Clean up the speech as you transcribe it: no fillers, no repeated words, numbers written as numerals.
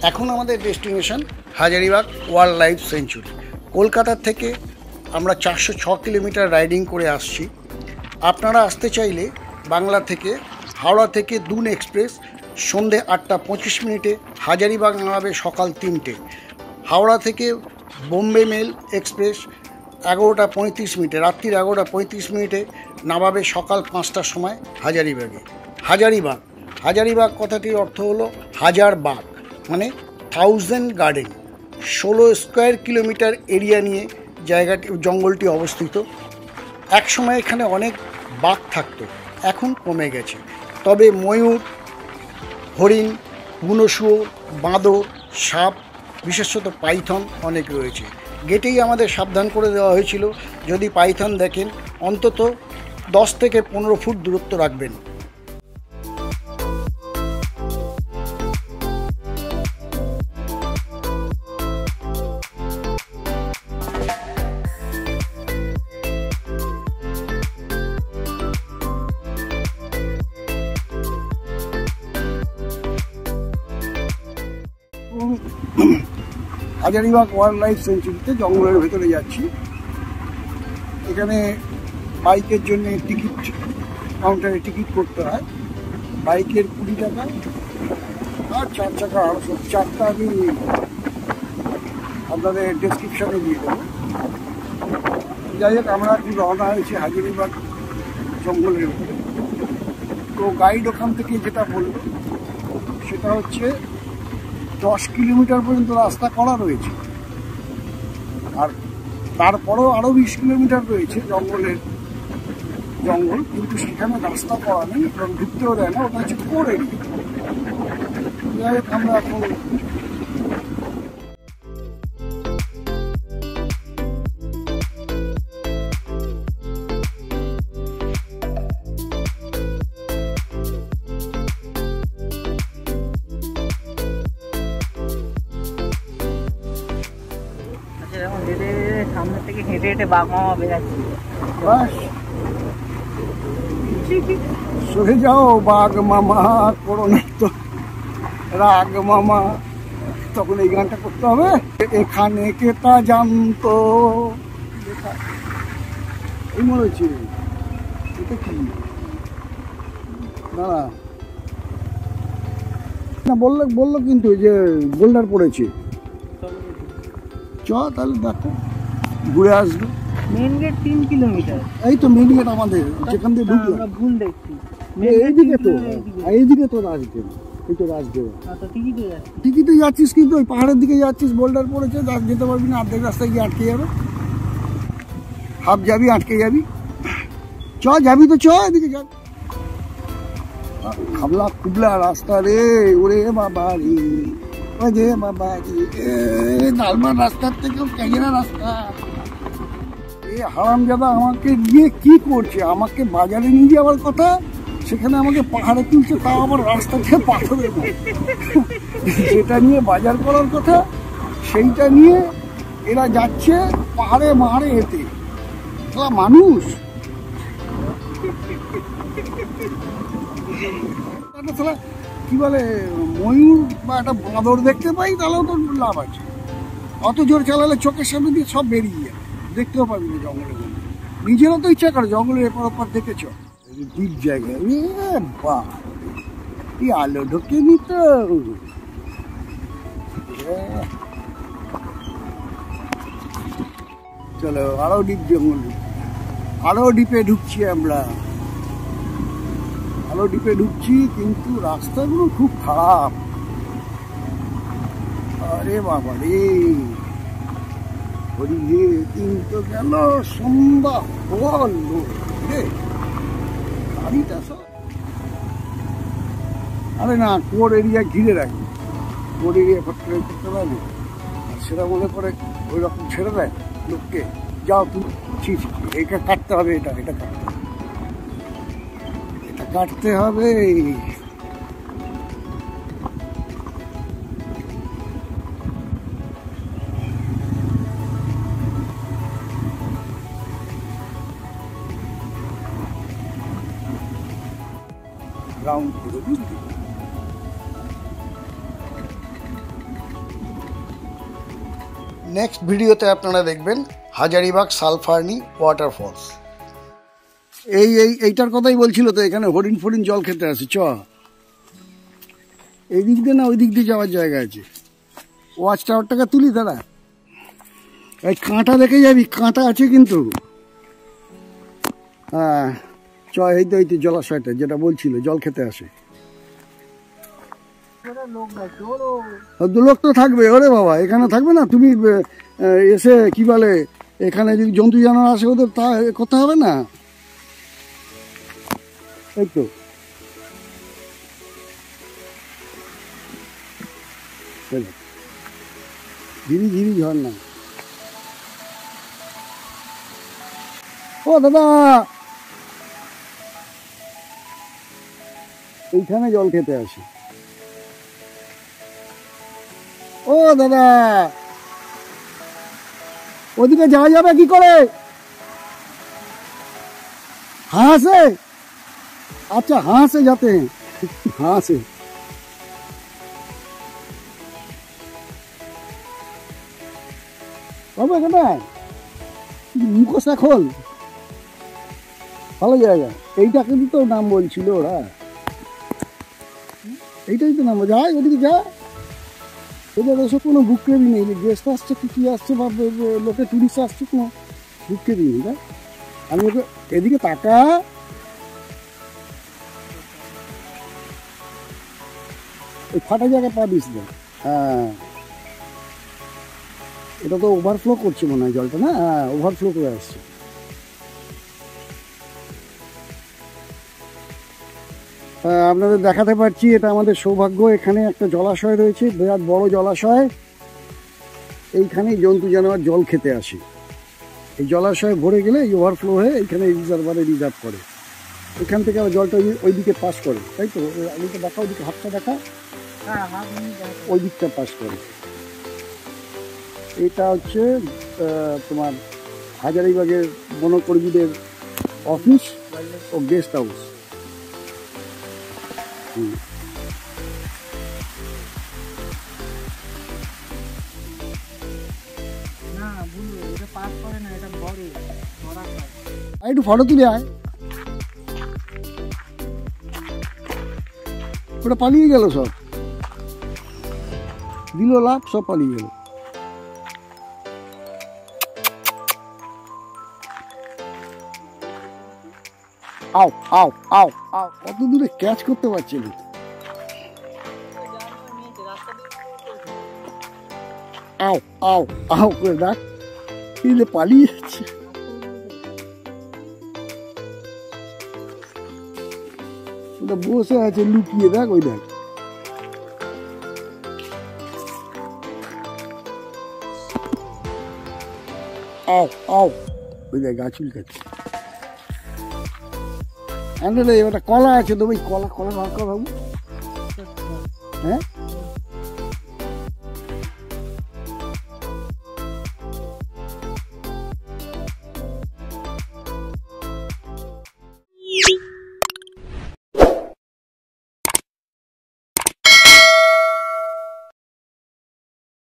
এখন আমাদের destination Hazaribagh wild life century. Kolkata থেকে আমরা 406 কিলোমিটার রাইডিং করে আসছি। আপনারা আসতে চাইলে বাংলা থেকে হাওড়া থেকে দুন এক্সপ্রেস সন্ধে 8টা 25 মিনিটে হাজারিবাগ নামাবে সকাল 3টে। হাওড়া থেকে বোম্বে মেল এক্সপ্রেস 11টা 35 মিনিটে, রাত্রির 11টা 35 মিনিটে নামাবে সকাল 5টার সময় হাজারিবাগে। হাজারিবাগ কথাটির অর্থ হলো হাজার বাগ, মানে 1000 গার্ডেন। 16 স্কোয়ার কিলোমিটার এরিয়া নিয়ে জায়গাটি, জঙ্গলটি অবস্থিত। এক সময় এখানে অনেক বাঘ থাকতো, এখন কমে গেছে। তবে ময়ূর, হরিণ, বুনো শুয়োর, বাঁদর, সাপ, বিশেষত পাইথন অনেক রয়েছে। গেটেই আমাদের সাবধান করে দেওয়া হয়েছিল, যদি পাইথন দেখেন অন্তত 10 থেকে 15 ফুট দূরত্ব রাখবেন। হাজারিবাগ ওয়াইল্ড লাইফ সেঞ্চুরিতে জঙ্গলের ভেতরে যাচ্ছি। এখানে বাইকের জন্য টিকিট কাউন্টারে টিকিট করতে হয়। বাইকের 20 টাকা আর 4 চাকা 250। চারটা আমি আপনাদের ডেসক্রিপশানে দিয়ে দেবো। যাই হোক, আমরা একটু রওনা হয়েছি হাজারিবাগ জঙ্গলের ভেতরে। তো গাইড ওখান থেকে যেটা বলল সেটা হচ্ছে 10 কিলোমিটার পর্যন্ত রাস্তা করা রয়েছে, আর তারপরেও আরও 20 কিলোমিটার রয়েছে জঙ্গল, কিন্তু সেখানে রাস্তা করা নেই এবং ঢুকতেও দেয় না। ওটা হচ্ছে কোর এরিয়া। যাই হোক, আমরা এখন সামনে থেকে হেঁটে হেঁটে বাঘ মামা বেরাচ্ছি। বাস সরে যাও বাঘ মামা, করো না তো রাগ মামা। তখন এই গানটা করতে হবে। এখানে কেতা জানতো, এই মনে হচ্ছে এটা কি না বললো কিন্তু যে বোল্ডার পড়েছে। চ তাহলে দেখো, ঘুরে আসবে। Main gate 3 kilometre. এই তো মেন গেট আমাদের, যেখান দিয়ে ঢুকলাম। আমরা ভুল দেখছি। এইদিকে তো রাজগেট, এই তো রাজগেট। টিকিটে যাচ্ছিস কিন্তু ওই পাহাড়ের দিকে যাচ্ছিস, বোল্ডার পড়েছে, যেতে পারবি না। অর্ধেক রাস্তায় গিয়ে আটকে যাবে, হাফ যাবি আটকে যাবি। যাবি তো এদিকে যা। খাবলা খুবলা রাস্তা রে, ওরে বাবা রে, ওরে বাবা রে, নালমার রাস্তার থেকেও ক্যাগেরা রাস্তা। এই হারামজাদা আমাকে নিয়ে কি করছে? আমাকে বাজারে নিয়ে যাওয়ার কথা, সেখানে আমাকে পাহাড়ে তুলছে, তাও আবার রাস্তা থেকে পাথরের মতো। সেটা নিয়ে বাজার করার কথা, সেইটা নিয়ে এরা যাচ্ছে পাহাড়ে হেঁটে। মানুষ কি বলে, ময়ূর বা একটা বাঁদর দেখতে পাই, তাহলেও তো লাভ আছে। অত জোর চালালে চোখের সামনে দিয়ে সব বেরিয়ে যায়, দেখতেও পাবি না জঙ্গলের মধ্যে। নিজেরও তো ইচ্ছা করে জঙ্গলের এপার ওপার দেখেছ, দ্বীপ জায়গায়। বাহ, এই আলো ঢোকেনি তো। চলো আরো ডিপ জঙ্গল, আরো ডিপে ঢুকছি আমরা, কিন্তু রাস্তাগুলো খুব খারাপ। আরে বাবা রে, কিন্তু গেল সন্ধ্যা হল রে, গাড়িটা সব। আরে না, কোর এরিয়া ঘিরে রাখি, কোর এরিয়া করতে পারবে, সেটা মনে করে ওই রকম ছেড়ে দেয় লোককে। যাও তুমি, এটা কাটতে হবে, এটা কাটতে হবে। গ্রাউন্ড ফ্লোরে নেক্সট ভিডিওতে আপনারা দেখবেন হাজারিবাগ সালফার্নি ওয়াটারফলস। এইটার কথাই বলছিল তো, এখানে হরিণ ফরিণ জল খেতে আসে। এই দিক দিয়ে না ওই দিক দিয়ে যাওয়ার জায়গা আছে। ওয়াচ টাওয়ারটাকে তুলি দাদা, এই কাঁটা দেখে যাবি, কাঁটা আছে কিন্তু। হ্যাঁ এই তো জলাশয়টা যেটা বলছিল জল খেতে আসে। লোক তো থাকবে, ওরে বাবা এখানে থাকবে না? তুমি এসে কি বলে, এখানে যদি জন্তু জানোয়ার আসে ওদের তা করতে হবে না? এই তো ঝিরি ঝিরি ঝর্ণা। ও দাদা, এইখানে জল খেতে আসে। ও দাদা, ওদিকে যাওয়া যাবে কি করে? হাঁসে? আচ্ছা হাঁসে যাতে, হাঁসে। হবে কেনা মুখোশ খোল, ভালো জায়গা। এইটাকে তো নাম বলছিল ওরা, এইটাই তো নাম। যায় ওদিকে যা, ওদের ওসব কোনো বুকেরই নেই। গেস্ট আসছে কি আসছে বা লোকে টুরিস্ট আসছে, কোনো বুকেরই নেই। দেখ আমি ওকে এদিকে তাকা, এই ফাটা জায়গায় পা দিস না। হ্যাঁ এটা তো ওভারফ্লো করছে মনে হয় জলটা, না? হ্যাঁ ওভারফ্লো করে আসছে। আপনাদের দেখাতে পারছি, এটা আমাদের সৌভাগ্য। এখানে একটা জলাশয় রয়েছে, বিরাট বড় জলাশয়। এইখানেই জন্তু জানোয়ার জল খেতে আসে। এই জলাশয় ভরে গেলে এই ওভারফ্লো হয়ে এইখানে রিজার্ভারে রিজার্ভ করে। এখান থেকে আবার জলটা ওই দিকে পাস করে, তাই তো? ওইদিকে দেখা, ওইদিকে হাতটা দেখা, ওই দিকটা পাস করে। এটা হচ্ছে তোমার হাজারিবাগের বনকর্মীদের অফিস ও গেস্ট হাউস। একটু ফটো তুলে আয়। ওটা পালিয়ে গেল, সব দিল লাভ, সব পালিয়ে গেল। আও আও আও আও, কত দূরে ক্যাচ করতে পারছি না। আও আও আও করে ডাক, পালিয়ে যাচ্ছে। ওটা বসে আছে লুকিয়ে, দেখ ওই দেখ। আও আও ওই দেখ গাছ উল্কাচ্ছে। এবার কলা আছে তো, ওই কলা বার কর বাবু। হ্যাঁ